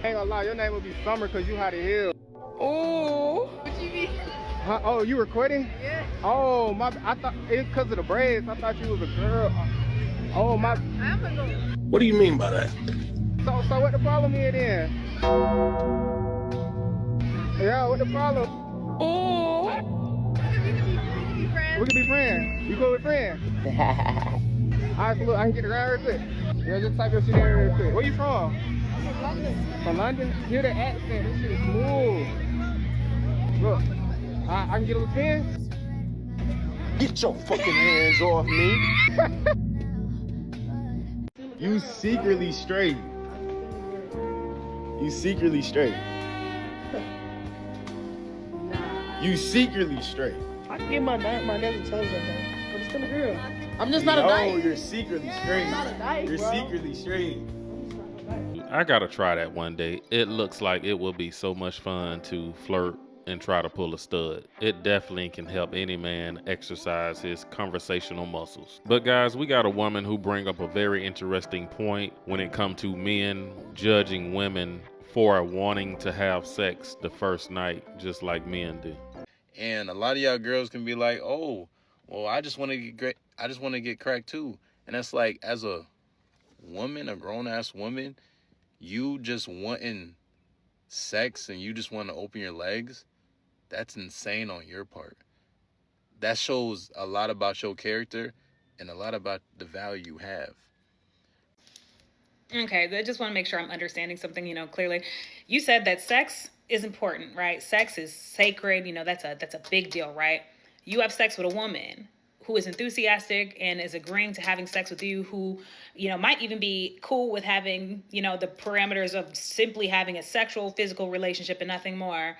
ain't gonna lie, your name would be Summer because you hot as hell. Oh. What you mean? Huh? Oh, you recording? Yeah. Oh, my, I thought it's because of the braids. I thought you was a girl. Oh, my. I'm a girl. What do you mean by that? So what the problem is then? Yeah, what the problem? Oh. We can be friends. We can be friends. You cool with friends? Alright, so look, I can get around real quick. Yeah, just type your shit in real quick. Where you from? I'm from London. From London? Hear the accent, this shit is smooth. Look, I can get a little pen? Get your fucking hands off me. You secretly straight. You secretly straight. You secretly straight. I can get my nails toes like that. I'm still a girl. I'm just not a No, dyke. you're secretly straight. I'm not a dyke, You're bro. secretly straight. I gotta try that one day. It looks like it will be so much fun to flirt and try to pull a stud. It definitely can help any man exercise his conversational muscles. But guys, we got a woman who bring up a very interesting point when it comes to men judging women for wanting to have sex the first night, just like men do. And a lot of y'all girls can be like, "Oh, well, I just want to get great. I just want to get cracked too." And that's like, as a woman, a grown ass woman, you just wanting sex and you just want to open your legs. That's insane on your part. That shows a lot about your character and a lot about the value you have. Okay, I just want to make sure I'm understanding something, clearly. You said that sex is important, right? Sex is sacred, that's a big deal, right? You have sex with a woman who is enthusiastic and is agreeing to having sex with you, who, might even be cool with having, the parameters of simply having a sexual, physical relationship and nothing more.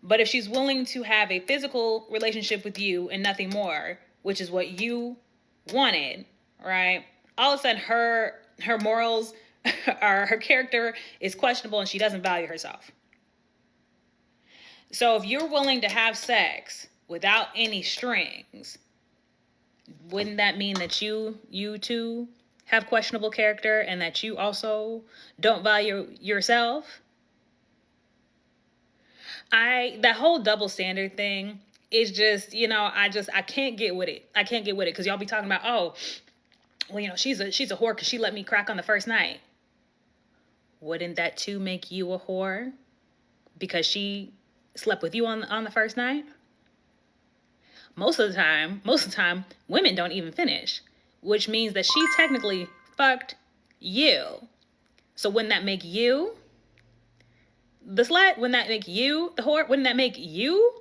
But if she's willing to have a physical relationship with you and nothing more, which is what you wanted, right? All of a sudden her morals or her character is questionable and she doesn't value herself. So if you're willing to have sex without any strings, wouldn't that mean that you too have questionable character and that you also don't value yourself? That whole double standard thing is just, I can't get with it. I can't get with it because y'all be talking about, oh, well, she's a whore because she let me crack on the first night. Wouldn't that too make you a whore because she slept with you on the first night? Most of the time, women don't even finish, which means that she technically fucked you. So wouldn't that make you the slut? Wouldn't that make you the whore? Wouldn't that make you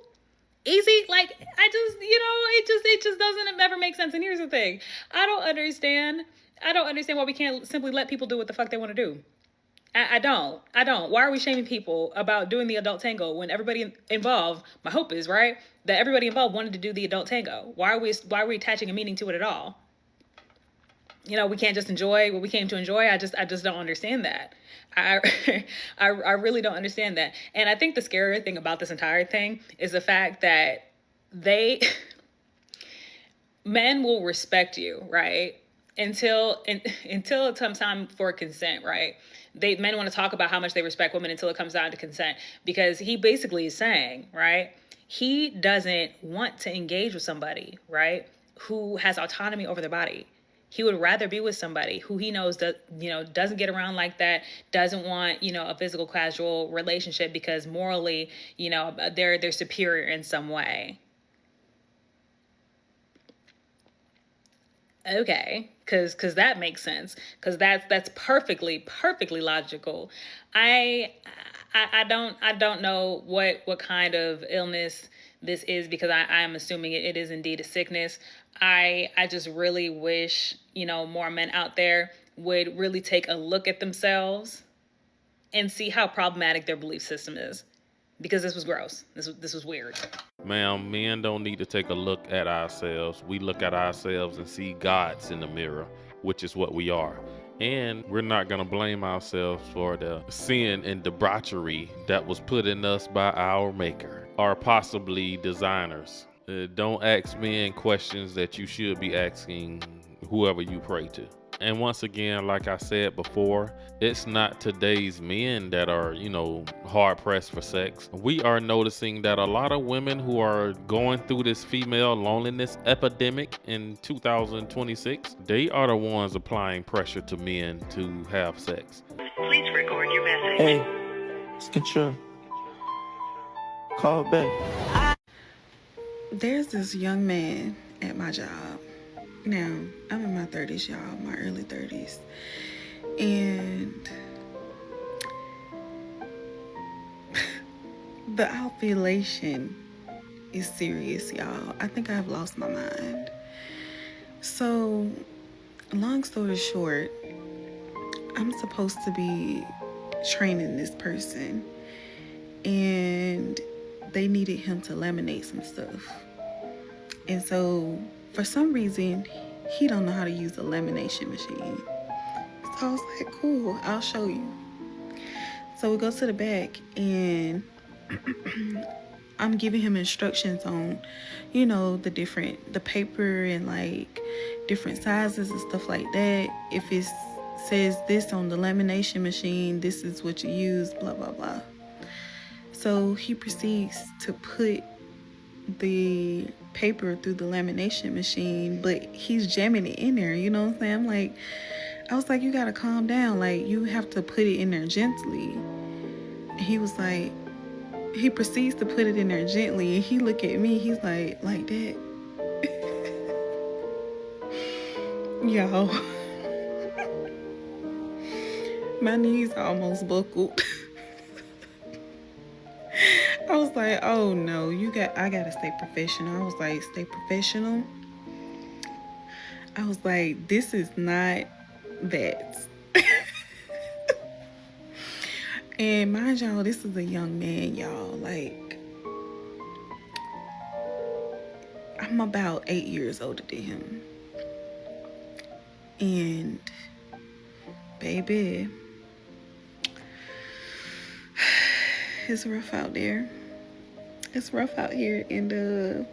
easy? Like, it just doesn't ever make sense. And here's the thing. I don't understand why we can't simply let people do what the fuck they want to do. I don't. Why are we shaming people about doing the adult tango when everybody involved, my hope is, right, that everybody involved wanted to do the adult tango? Why are we attaching a meaning to it at all? We can't just enjoy what we came to enjoy. I just don't understand that. I really don't understand that. And I think the scary thing about this entire thing is the fact that men will respect you, right? Until it comes time for consent, right? Men want to talk about how much they respect women until it comes down to consent, because he basically is saying, right, he doesn't want to engage with somebody, right, who has autonomy over their body. He would rather be with somebody who he knows that, doesn't get around like that, doesn't want, a physical casual relationship because morally, they're superior in some way. Okay, because that makes sense, because that's perfectly logical. I don't know what kind of illness this is, because I am assuming it is indeed a sickness. I just really wish, more men out there would really take a look at themselves and see how problematic their belief system is, because this was gross. This was weird. Ma'am, men don't need to take a look at ourselves. We look at ourselves and see gods in the mirror, which is what we are. And we're not going to blame ourselves for the sin and debauchery that was put in us by our maker, or possibly designers. Don't ask men questions that you should be asking whoever you pray to. And once again, like I said before, it's not today's men that are, hard pressed for sex. We are noticing that a lot of women who are going through this female loneliness epidemic in 2026, they are the ones applying pressure to men to have sex. Please record your message. Hey, it's Control. Call back. There's this young man at my job. Now, I'm in my 30s, y'all, my early 30s. And the ovulation is serious, y'all. I think I've lost my mind. So, long story short, I'm supposed to be training this person. And they needed him to laminate some stuff. And so, for some reason, he don't know how to use a lamination machine. So I was like, cool, I'll show you. So we go to the back and I'm giving him instructions on, the paper and like different sizes and stuff like that. If it says this on the lamination machine, this is what you use, blah, blah, blah. So he proceeds to put the paper through the lamination machine, but he's jamming it in there, you know what I'm saying? I was like, you gotta calm down, like you have to put it in there gently. And he was like, he proceeds to put it in there gently, and he look at me, he's like that. Yo, my knees almost buckled. I was like, oh no, I gotta stay professional. I was like, stay professional. I was like, this is not that. And mind y'all, this is a young man, y'all. Like, I'm about 8 years older than him. And baby, it's rough out there. It's rough out here, and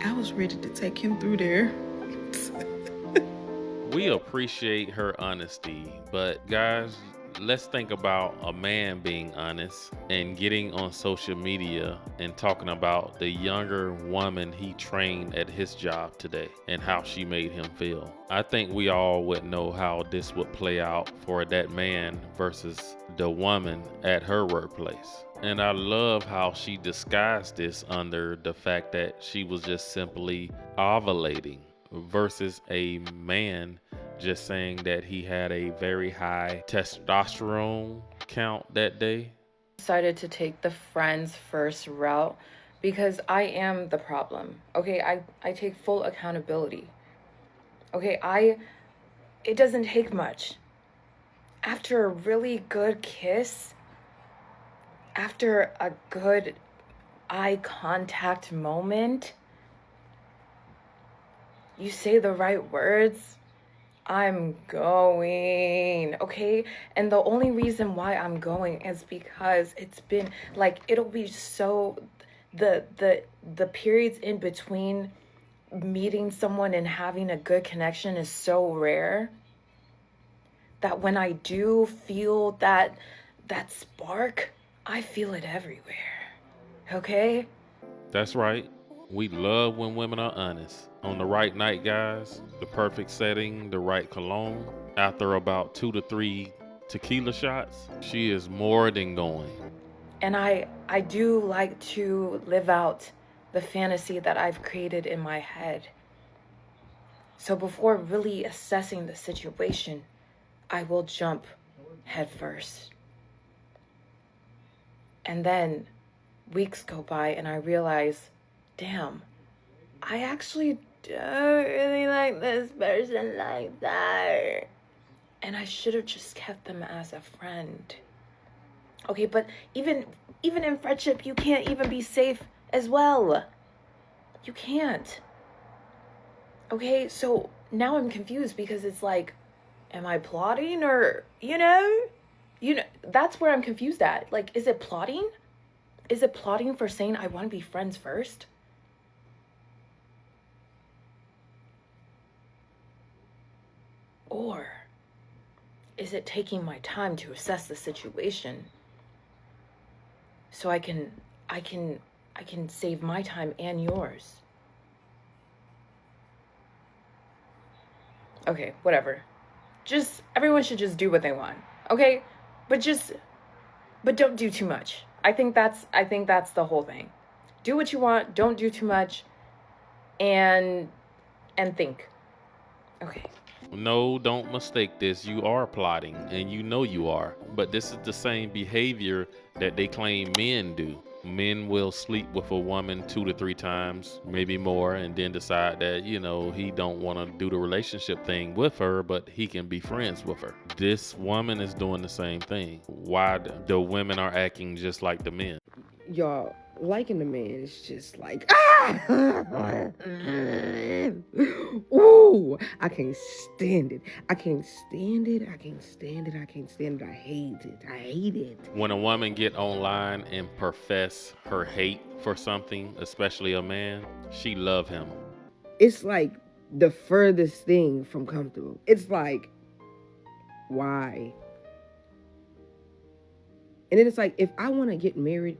I was ready to take him through there. We appreciate her honesty, but guys, let's think about a man being honest and getting on social media and talking about the younger woman he trained at his job today and how she made him feel. I think we all would know how this would play out for that man versus the woman at her workplace. And I love how she disguised this under the fact that she was just simply ovulating versus a man just saying that he had a very high testosterone count that day. Decided to take the friends first route because I am the problem. Okay, I take full accountability. Okay, it doesn't take much. After a really good kiss, after a good eye contact moment, you say the right words, I'm going, okay? And the only reason why I'm going is because it's been like, it'll be so, the periods in between meeting someone and having a good connection is so rare that when I do feel that spark, I feel it everywhere, okay? That's right. We love when women are honest. On the right night, guys, the perfect setting, the right cologne, after about 2 to 3 tequila shots, she is more than going. And I do like to live out the fantasy that I've created in my head. So before really assessing the situation, I will jump head first. And then weeks go by and I realize, damn, I actually don't really like this person like that. And I should have just kept them as a friend. Okay, but even in friendship, you can't even be safe as well. You can't. Okay, so now I'm confused because it's like, am I plotting or, that's where I'm confused at. Like, is it plotting? Is it plotting for saying I want to be friends first? Or is it taking my time to assess the situation so I can save my time and yours? Okay, whatever. Everyone should just do what they want. Okay? But don't do too much. I think that's the whole thing. Do what you want, don't do too much, and think. Okay. No, don't mistake this. You are plotting, and you know you are. But this is the same behavior that they claim men do. Men will sleep with a woman 2 to 3 times, maybe more, and then decide that, he don't want to do the relationship thing with her, but he can be friends with her. This woman is doing the same thing. Why the women are acting just like the men? Y'all, liking the man is just like, ooh, I can't stand it. I can't stand it. I can't stand it. I can't stand it. I hate it. I hate it. When a woman get online and profess her hate for something, especially a man, she love him. It's like the furthest thing from comfortable. It's like, why? And then it's like, if I want to get married,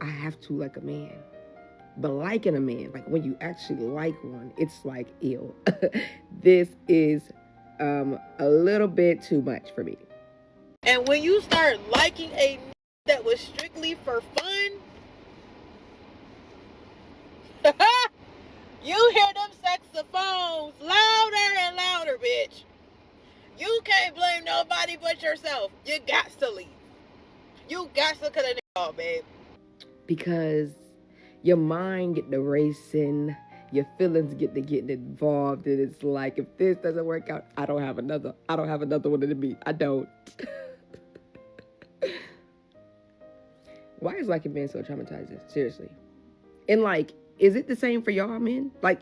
I have to like a man. But liking a man, like when you actually like one, it's like, ew. This is a little bit too much for me. And when you start liking a that was strictly for fun, you hear them saxophones louder and louder, bitch. You can't blame nobody but yourself. You got to leave. You got to cut it off, babe. Because your mind get to racing, your feelings get to getting involved, and it's like, if this doesn't work out, I don't have another one in me. I don't. Why is liking men so traumatizing? Seriously. And like, is it the same for y'all men? Like,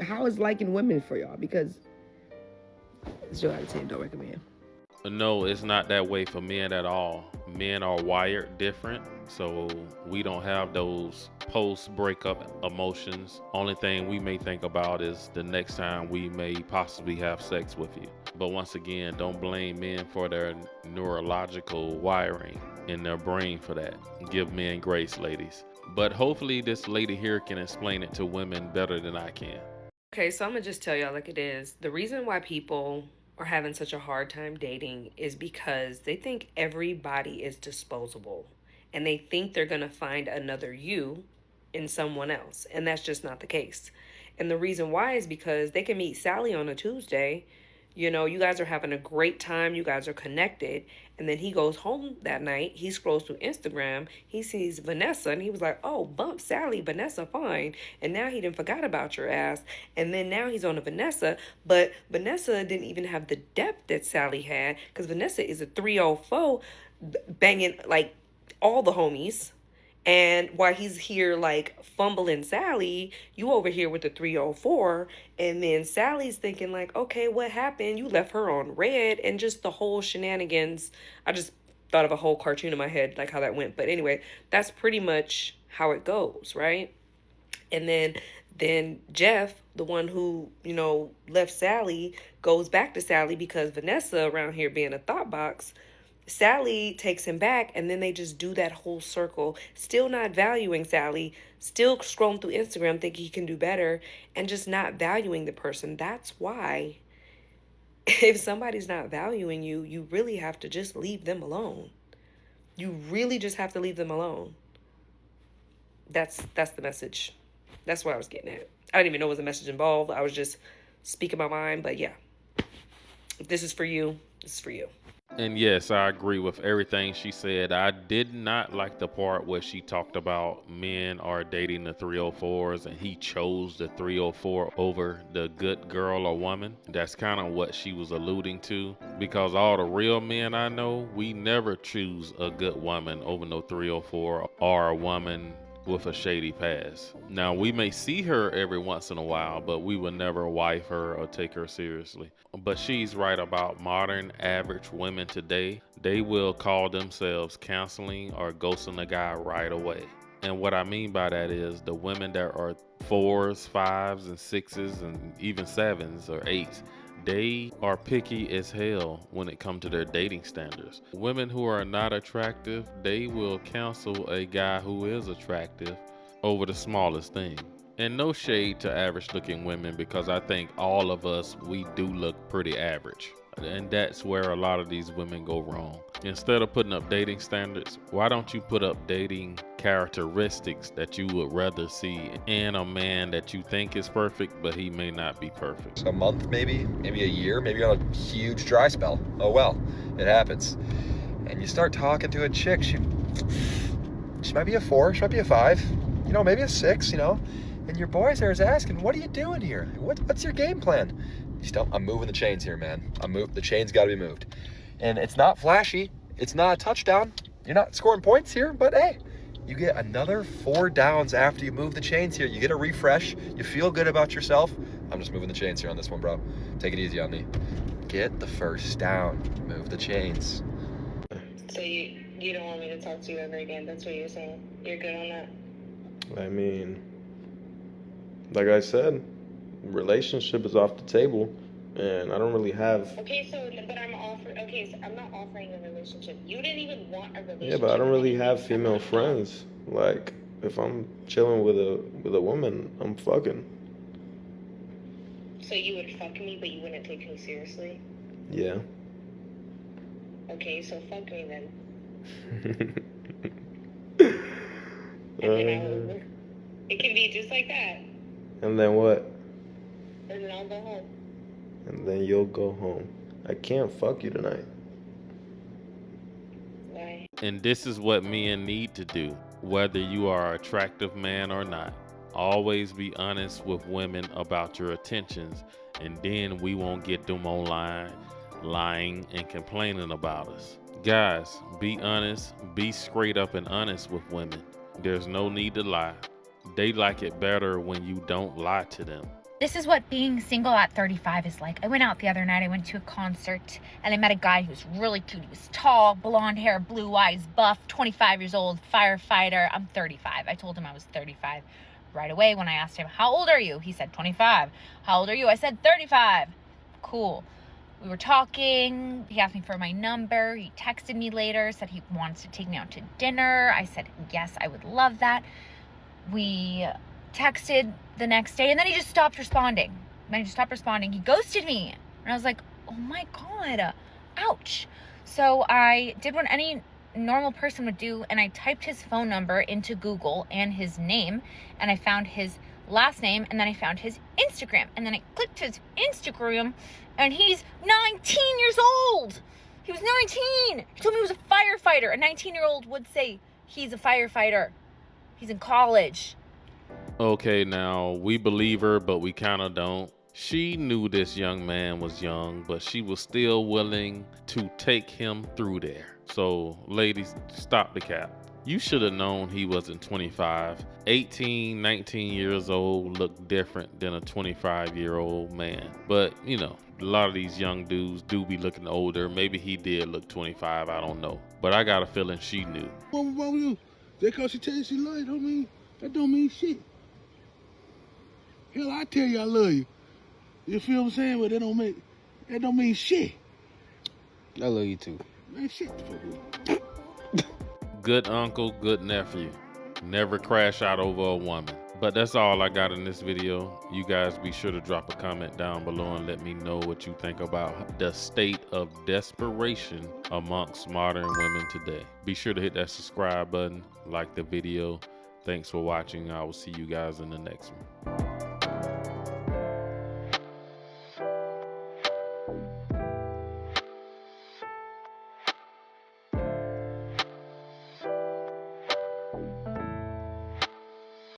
how is liking women for y'all? Because 0 out of 10 don't recommend. No, it's not that way for men at all. Men are wired different, so we don't have those post-breakup emotions. Only thing we may think about is the next time we may possibly have sex with you. But once again, don't blame men for their neurological wiring in their brain for that. Give men grace, ladies. But hopefully this lady here can explain it to women better than I can. Okay, so I'm gonna just tell y'all like it is. The reason why people are having such a hard time dating is because they think everybody is disposable, and they think they're gonna find another you in someone else, and that's just not the case. And the reason why is because they can meet Sally on a Tuesday. You know, you guys are having a great time, you guys are connected, and then he goes home that night, he scrolls through Instagram, he sees Vanessa, and he was like, oh, bump Sally, Vanessa fine, and now he didn't forgot about your ass, and then now he's on to Vanessa, but Vanessa didn't even have the depth that Sally had, because Vanessa is a 304, banging, like, all the homies. And while he's here, like, fumbling Sally, you over here with the 304. And then Sally's thinking, like, okay, what happened? You left her on red. And just the whole shenanigans. I just thought of a whole cartoon in my head, like how that went. But anyway, that's pretty much how it goes, right? And then Jeff, the one who, you know, left Sally, goes back to Sally because Vanessa around here being a thought box. Sally takes him back, and then they just do that whole circle, still not valuing Sally, still scrolling through Instagram thinking he can do better, and just not valuing the person. That's why if somebody's not valuing you, you really have to just leave them alone. You really just have to leave them alone. That's the message. That's what I was getting at. I didn't even know there was a message involved. I was just speaking my mind, but yeah. If this is for you, this is for you. And yes, I agree with everything she said. I did not like the part where she talked about men are dating the 304s and he chose the 304 over the good girl or woman. That's kind of what she was alluding to, because all the real men I know, we never choose a good woman over no 304 or a woman with a shady past. Now, we may see her every once in a while, but we would never wife her or take her seriously. But she's right about modern average women today. They will call themselves counseling or ghosting a guy right away. And what I mean by that is the women that are 4s, 5s, and 6s, and even 7s or 8s, they are picky as hell when it comes to their dating standards. Women who are not attractive, they will cancel a guy who is attractive over the smallest thing. And no shade to average looking women, because I think all of us, we do look pretty average. And that's where a lot of these women go wrong. Instead of putting up dating standards, why don't you put up dating characteristics that you would rather see in a man that you think is perfect, but he may not be perfect? A month, maybe a year, maybe on a huge dry spell. Oh well, it happens. And you start talking to a chick, she might be a 4, she might be a 5, you know, maybe a 6, you know. And your boys there is asking, what are you doing here? What's your game plan? You tell, I'm moving the chains here, man. The chains got to be moved. And it's not flashy. It's not a touchdown. You're not scoring points here, but hey, you get another 4 downs after you move the chains here. You get a refresh. You feel good about yourself. I'm just moving the chains here on this one, bro. Take it easy on me. Get the first down. Move the chains. So you don't want me to talk to you ever again? That's what you're saying? You're good on that? I mean, like I said, relationship is off the table, and I don't really have. Okay, so but I'm not offering a relationship. You didn't even want a relationship. Yeah, but I don't really have female friends. Like, if I'm chilling with a woman, I'm fucking. So you would fuck me, but you wouldn't take me seriously? Yeah. Okay, so fuck me then. It can be just like that. And then what? And then I'll go home. And then you'll go home. I can't fuck you tonight. Why? And this is what men need to do, whether you are an attractive man or not. Always be honest with women about your intentions, and then we won't get them online lying and complaining about us. Guys, be honest, be straight up and honest with women. There's no need to lie. They like it better when you don't lie to them. This is what being single at 35 is like. I went out the other night, I went to a concert, and I met a guy who was really cute. He was tall, blonde hair, blue eyes, buff, 25 years old, firefighter. I'm 35. I told him I was 35 right away when I asked him, how old are you? He said 25. How old are you? I said 35. Cool. We were talking. He asked me for my number. He texted me later, said he wants to take me out to dinner. I said, yes, I would love that. We texted the next day, and then he just stopped responding. He ghosted me. And I was like, oh my God, ouch. So I did what any normal person would do, and I typed his phone number into Google and his name, and I found his last name, and then I found his Instagram, and then I clicked his Instagram, and he's 19 years old. He was 19. He told me he was a firefighter. A 19-year-old would say he's a firefighter. He's in college. Okay, now we believe her, but we kind of don't. She knew this young man was young, but she was still willing to take him through there. So, ladies, stop the cap. You should have known he wasn't 25. 18, 19 years old look different than a 25-year-old man. But, you know, a lot of these young dudes do be looking older. Maybe he did look 25, I don't know. But I got a feeling she knew. What wrong with you? Just because she tell you she love you, that don't mean shit. Hell, I tell you I love you. You feel what I'm saying? But that don't mean shit. I love you too. Man, shit the fuck up. Good uncle, good nephew. Never crash out over a woman. But that's all I got in this video. You guys be sure to drop a comment down below and let me know what you think about the state of desperation amongst modern women today. Be sure to hit that subscribe button, like the video. Thanks for watching. I will see you guys in the next one.